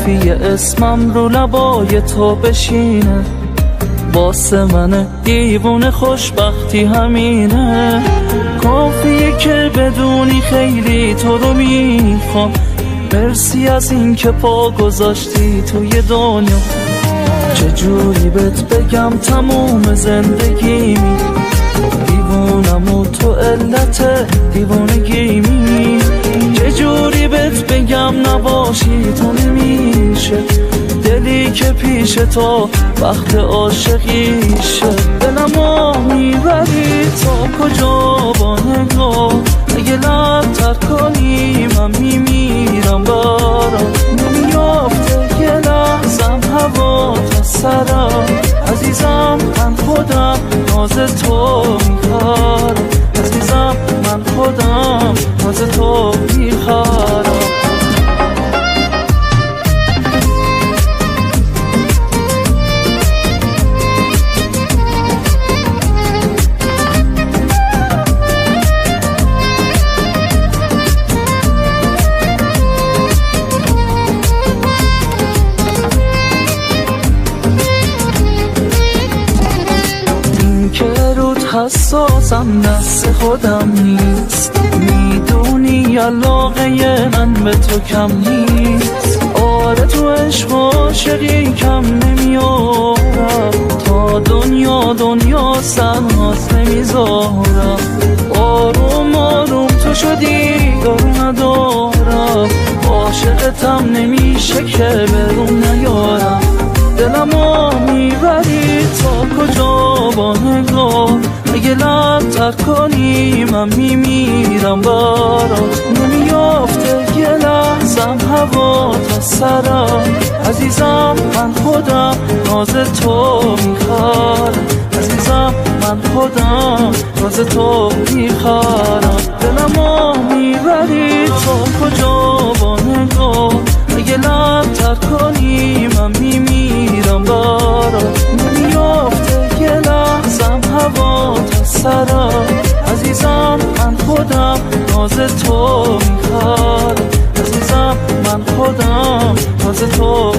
کافی اسمم رو لبای تو بشینه، واسه من دیوونه خوشبختی همینه. کافیه که بدونی خیلی تو رو میخوام، مرسی از این که پا گذاشتی توی دنیا. چجوری بهت بگم تموم زندگیمی، دیوونم و تو علت دیوونگیمی. چجوری بهت بگم نباشی تو نمیشه، دلی که پیش تو وقت عاشقیشه. دلمو میبری تا کجا با نگاه، اگه لب تر کنی من میمیرم برات. نمیافته یه لحظم هوا تا سرم، عزیزم من خودم ناز تو میخوارم. عزیزم من خودم ناز تو میخوارم. حساسم دست خودم نیست، میدونی علاقه من به تو کم نیست. آره تو عشق عاشقی کم نمیارم، تا دنیا سرماز نمیذارم. آروم آروم تو شدی دارو ندارم، عاشقتم نمیشه که برون نیارم. دلمو میبری تا کجا با نگاه، اگه لب تر کنی من میمیرم برات. نمیافته یه لحظم هوا تا سرم، عزیزم من خودم ناز تو میخوارم. عزیزم من خودم ناز تو میخوارم. دلمو میبری تا کجا با نگاه، اگه لب تر کنی من میمیرم برات. نمیافته یه لحظم هوا تا سرم، عزیزم من خودم ناز تو میخوارم. عزیزم من خودم ناز تو